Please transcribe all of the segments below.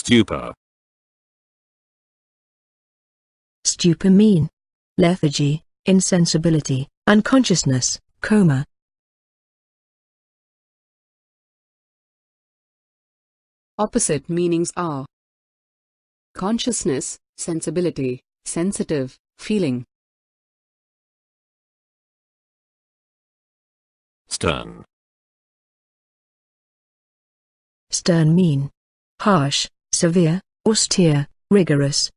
Stupor. Stupor mean lethargy, insensibility, unconsciousness, coma. Opposite meanings are consciousness, sensibility, sensitive, feeling. Stern. Stern mean harsh, severe, austere, rigorous.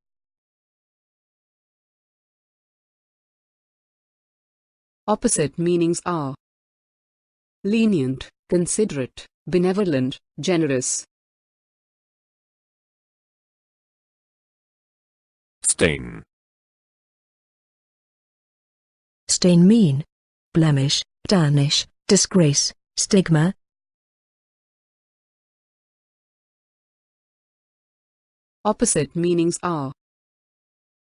Opposite meanings are lenient, considerate, benevolent, generous. Stain. Stain mean blemish, tarnish, disgrace, stigma. Opposite meanings are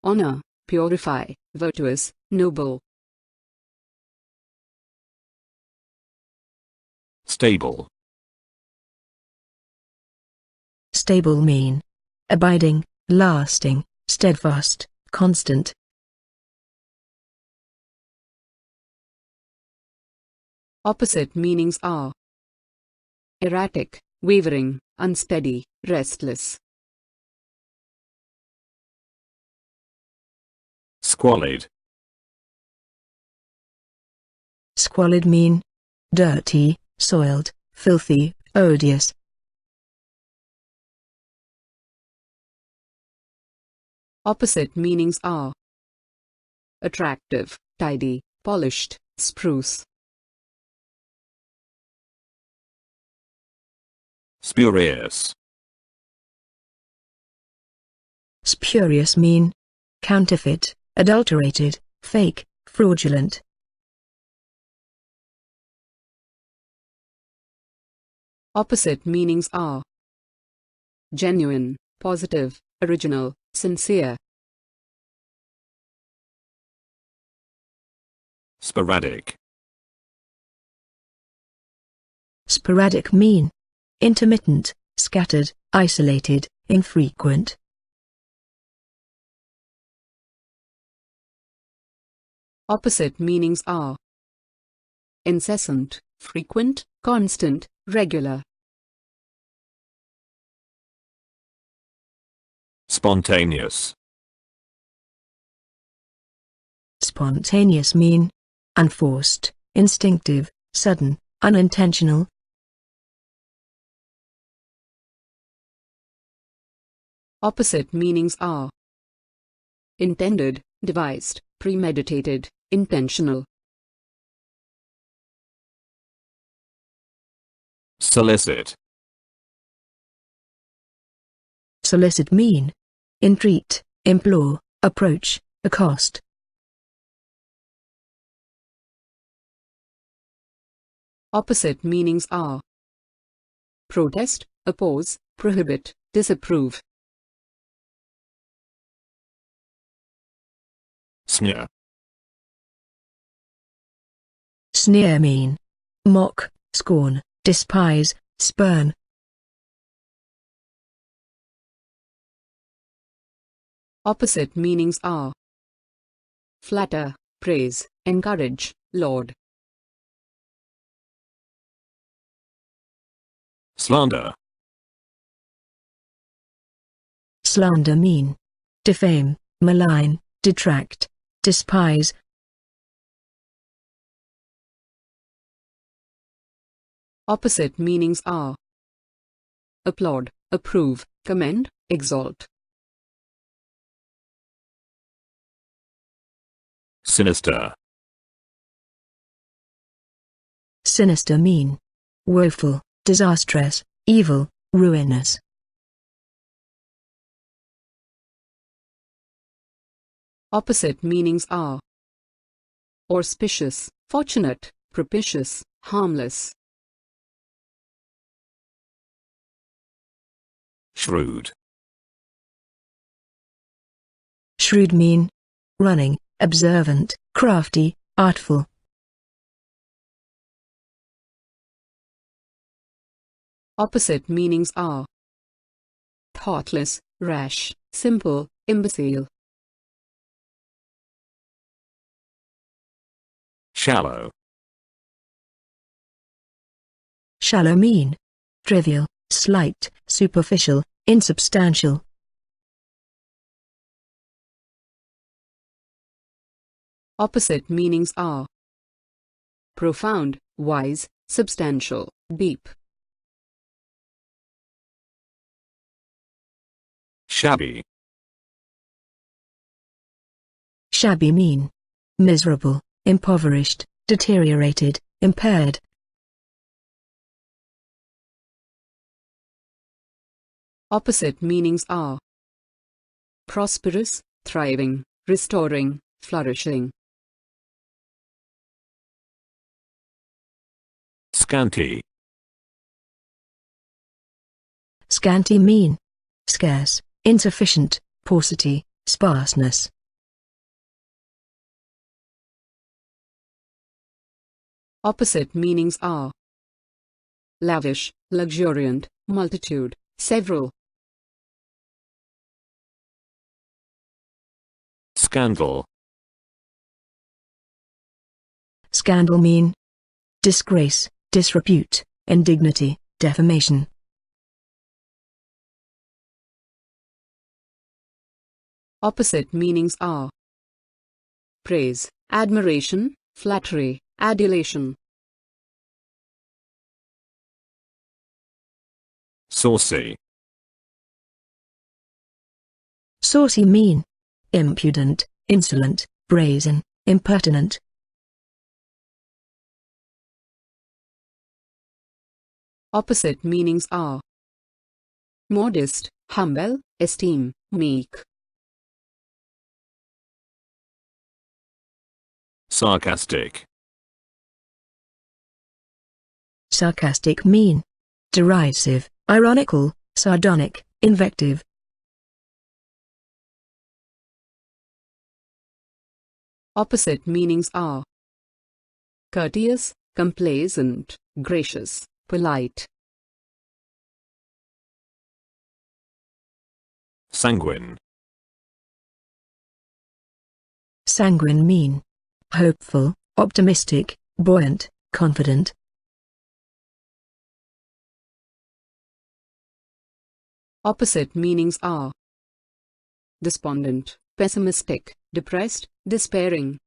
honor, purify, virtuous, noble. Stable. Stable mean abiding, lasting, steadfast, constant. Opposite meanings are erratic, wavering, unsteady, restless. Squalid. Squalid mean dirty, soiled, filthy, odious. Opposite meanings are attractive, tidy, polished, spruce. Spurious. Spurious mean counterfeit, adulterated, fake, fraudulent. Opposite meanings are genuine, positive, original, sincere. Sporadic. Sporadic mean intermittent, scattered, isolated, infrequent. Opposite meanings are incessant, frequent, constant, regular. Spontaneous. Spontaneous mean unforced, instinctive, sudden, unintentional. Opposite meanings are intended, devised, premeditated, intentional. Solicit. Solicit mean entreat, implore, approach, accost. Opposite meanings are protest, oppose, prohibit, disapprove. Sneer. Sneer mean mock, scorn, despise, spurn. Opposite meanings are flatter, praise, encourage, laud. Slander. Slander mean defame, malign, detract, despise. Opposite meanings are applaud, approve, commend, exalt. Sinister. Sinister mean woeful, disastrous, evil, ruinous. Opposite meanings are auspicious, fortunate, propitious, harmless. Shrewd. Shrewd mean running, observant, crafty, artful. Opposite meanings are thoughtless, rash, simple, imbecile. Shallow. Shallow mean trivial, slight, superficial, insubstantial. Opposite meanings are profound, wise, substantial, deep. Shabby. Shabby mean miserable, impoverished, deteriorated, impaired. Opposite meanings are prosperous, thriving, restoring, flourishing. Scanty. Scanty mean scarce, insufficient, paucity, sparseness. Opposite meanings are lavish, luxuriant, multitude, several. Scandal. Scandal mean disgrace, disrepute, indignity, defamation. Opposite meanings are praise, admiration, flattery, adulation. Saucy. Saucy mean impudent, insolent, brazen, impertinent. Opposite meanings are modest, humble, esteem, meek. Sarcastic. Sarcastic mean derisive, ironical, sardonic, invective. Opposite meanings are courteous, complacent, gracious, polite. Sanguine. Sanguine mean hopeful, optimistic, buoyant, confident. Opposite meanings are despondent, pessimistic, depressed, despairing.